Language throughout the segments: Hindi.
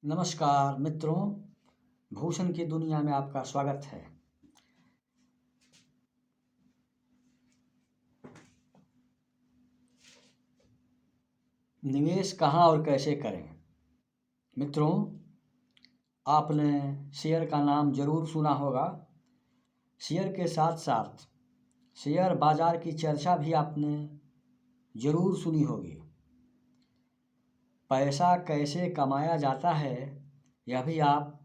नमस्कार मित्रों, भूषण की दुनिया में आपका स्वागत है। निवेश कहाँ और कैसे करें? मित्रों, आपने शेयर का नाम जरूर सुना होगा। शेयर के साथ साथ शेयर बाजार की चर्चा भी आपने जरूर सुनी होगी। पैसा कैसे कमाया जाता है यह भी आप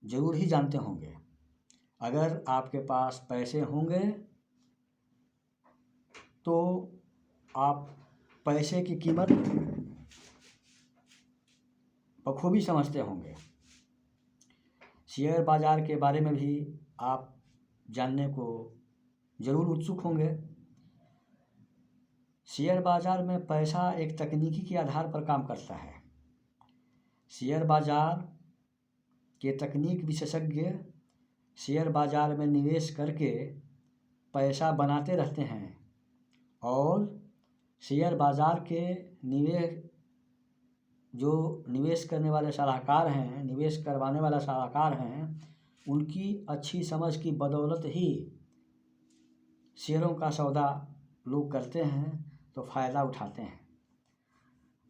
जरूर ही जानते होंगे। अगर आपके पास पैसे होंगे तो आप पैसे की कीमत बखूबी समझते होंगे। शेयर बाजार के बारे में भी आप जानने को जरूर उत्सुक होंगे। शेयर बाजार में पैसा एक तकनीकी के आधार पर काम करता है। शेयर बाजार के तकनीक विशेषज्ञ शेयर बाजार में निवेश करके पैसा बनाते रहते हैं और शेयर बाजार के निवेश करने वाले सलाहकार हैं, निवेश करवाने वाला सलाहकार हैं, उनकी अच्छी समझ की बदौलत ही शेयरों का सौदा लोग करते हैं तो फ़ायदा उठाते हैं।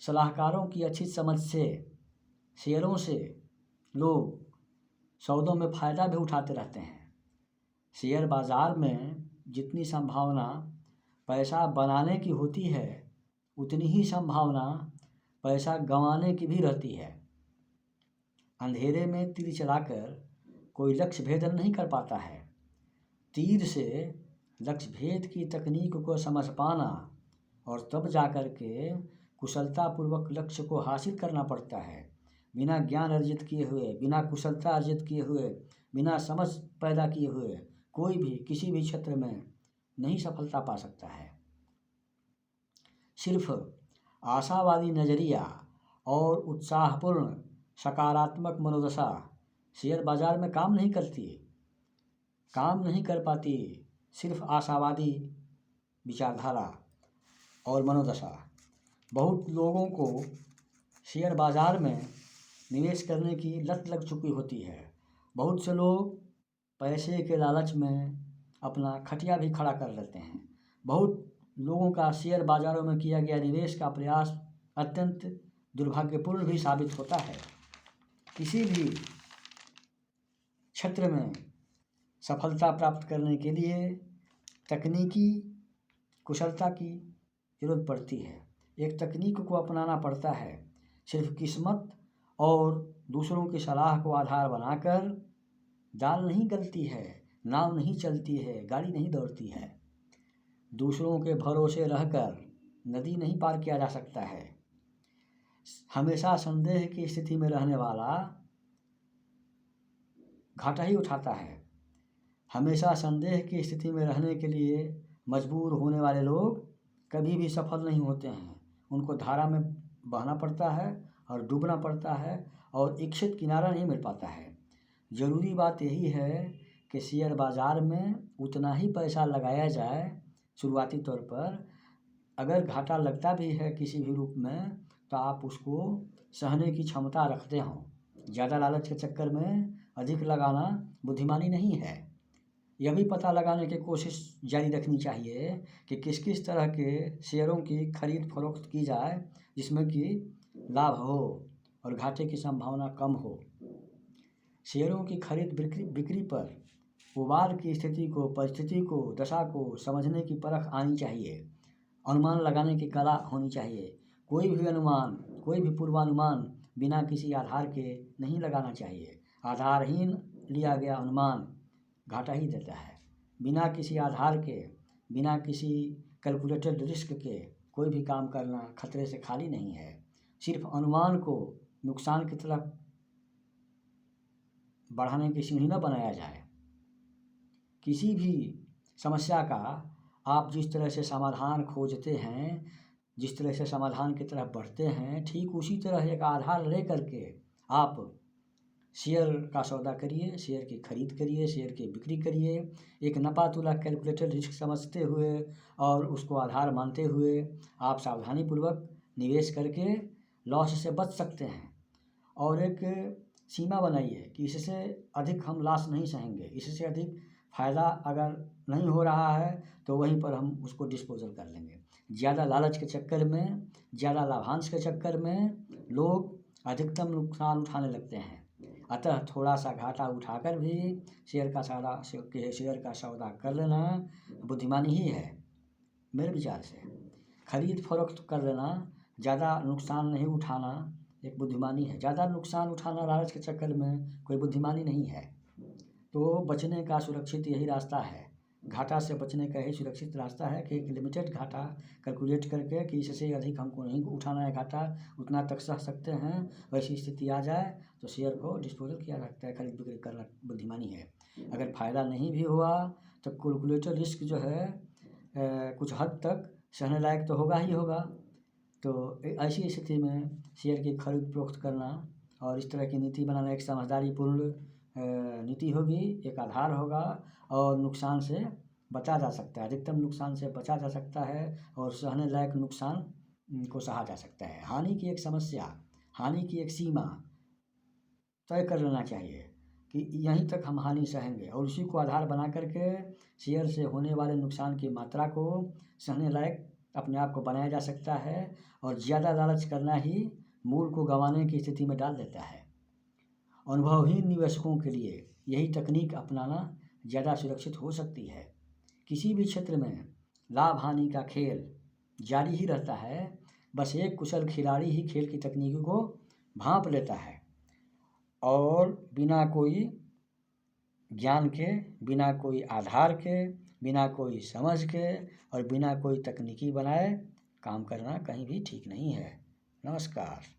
सलाहकारों की अच्छी समझ से शेयरों से लोग सौदों में फ़ायदा भी उठाते रहते हैं। शेयर बाज़ार में जितनी संभावना पैसा बनाने की होती है उतनी ही संभावना पैसा गंवाने की भी रहती है। अंधेरे में तीर चलाकर कोई लक्ष्य भेदन नहीं कर पाता है। तीर से लक्ष्य भेद की तकनीक को समझ पाना और तब जाकर के कुशलतापूर्वक लक्ष्य को हासिल करना पड़ता है। बिना ज्ञान अर्जित किए हुए, बिना कुशलता अर्जित किए हुए, बिना समझ पैदा किए हुए कोई भी किसी भी क्षेत्र में नहीं सफलता पा सकता है। सिर्फ आशावादी नज़रिया और उत्साहपूर्ण सकारात्मक मनोदशा शेयर बाजार में काम नहीं करती, काम नहीं कर पाती। सिर्फ आशावादी विचारधारा और मनोदशा बहुत लोगों को शेयर बाजार में निवेश करने की लत लग चुकी होती है। बहुत से लोग पैसे के लालच में अपना खटिया भी खड़ा कर लेते हैं। बहुत लोगों का शेयर बाज़ारों में किया गया निवेश का प्रयास अत्यंत दुर्भाग्यपूर्ण भी साबित होता है। किसी भी क्षेत्र में सफलता प्राप्त करने के लिए तकनीकी कुशलता की जरूरत पड़ती है। एक तकनीक को अपनाना पड़ता है। सिर्फ किस्मत और दूसरों की सलाह को आधार बनाकर दाल नहीं गलती है, नाव नहीं चलती है, गाड़ी नहीं दौड़ती है। दूसरों के भरोसे रहकर नदी नहीं पार किया जा सकता है। हमेशा संदेह की स्थिति में रहने वाला घाटा ही उठाता है। हमेशा संदेह की स्थिति में रहने के लिए मजबूर होने वाले लोग कभी भी सफल नहीं होते हैं। उनको धारा में बहना पड़ता है और डूबना पड़ता है और इच्छित किनारा नहीं मिल पाता है। ज़रूरी बात यही है कि शेयर बाज़ार में उतना ही पैसा लगाया जाए शुरुआती तौर पर। अगर घाटा लगता भी है किसी भी रूप में तो आप उसको सहने की क्षमता रखते हों। ज़्यादा लालच के चक्कर में अधिक लगाना बुद्धिमानी नहीं है। यह भी पता लगाने की कोशिश जारी रखनी चाहिए कि किस किस तरह के शेयरों की खरीद फरोख्त की जाए जिसमें कि लाभ हो और घाटे की संभावना कम हो। शेयरों की खरीद बिक्री पर उबार की स्थिति को, परिस्थिति को, दशा को समझने की परख आनी चाहिए। अनुमान लगाने की कला होनी चाहिए। कोई भी अनुमान, कोई भी पूर्वानुमान बिना किसी आधार के नहीं लगाना चाहिए। आधारहीन लिया गया अनुमान घाटा ही देता है। बिना किसी आधार के, बिना किसी कैलकुलेटेड रिस्क के कोई भी काम करना खतरे से खाली नहीं है। सिर्फ अनुमान को नुकसान की तरफ बढ़ाने की सीढ़ी न बनाया जाए। किसी भी समस्या का आप जिस तरह से समाधान खोजते हैं, जिस तरह से समाधान की तरफ बढ़ते हैं, ठीक उसी तरह एक आधार ले करके आप शेयर का सौदा करिए, शेयर की खरीद करिए, शेयर की बिक्री करिए। एक नपातुला कैलकुलेटेड रिस्क समझते हुए और उसको आधार मानते हुए आप सावधानीपूर्वक निवेश करके लॉस से बच सकते हैं और एक सीमा बनाइए कि इससे अधिक हम लॉस नहीं सहेंगे, इससे अधिक फ़ायदा अगर नहीं हो रहा है तो वहीं पर हम उसको डिस्पोजल कर लेंगे। ज़्यादा लालच के चक्कर में, ज़्यादा लाभांश के चक्कर में लोग अधिकतम नुकसान उठाने लगते हैं। अतः थोड़ा सा घाटा उठाकर भी शेयर का सौदा कर लेना बुद्धिमानी ही है मेरे विचार से। खरीद फरोख्त कर लेना, ज़्यादा नुकसान नहीं उठाना एक बुद्धिमानी है। ज़्यादा नुकसान उठाना लालच के चक्कर में कोई बुद्धिमानी नहीं है। तो बचने का सुरक्षित यही रास्ता है, घाटा से बचने का यही सुरक्षित रास्ता है कि एक लिमिटेड घाटा कैलकुलेट करके कि इससे अधिक हमको नहीं उठाना है घाटा, उतना तक सह सकते हैं। वैसी स्थिति आ जाए तो शेयर को डिस्पोजल किया जा सकता है, खरीद बिक्री करना बुद्धिमानी है। अगर फ़ायदा नहीं भी हुआ तो कैलकुलेटेड रिस्क जो है कुछ हद तक सहने लायक तो होगा ही होगा। तो ऐसी स्थिति में शेयर की खरीद फरोख्त करना और इस तरह की नीति बनाना एक समझदारीपूर्ण नीति होगी, एक आधार होगा और नुकसान से बचा जा सकता है, अधिकतम नुकसान से बचा जा सकता है और सहने लायक नुकसान को सहा जा सकता है। हानि की एक समस्या, हानि की एक सीमा तय कर लेना चाहिए कि यहीं तक हम हानि सहेंगे और उसी को आधार बना करके शेयर से होने वाले नुकसान की मात्रा को सहने लायक अपने आप को बनाया जा सकता है। और ज़्यादा लालच करना ही मूल को गंवाने की स्थिति में डाल देता है। अनुभवहीन निवेशकों के लिए यही तकनीक अपनाना ज़्यादा सुरक्षित हो सकती है। किसी भी क्षेत्र में लाभ हानि का खेल जारी ही रहता है, बस एक कुशल खिलाड़ी ही खेल की तकनीकों को भांप लेता है और बिना कोई ज्ञान के, बिना कोई आधार के, बिना कोई समझ के और बिना कोई तकनीकी बनाए काम करना कहीं भी ठीक नहीं है। नमस्कार।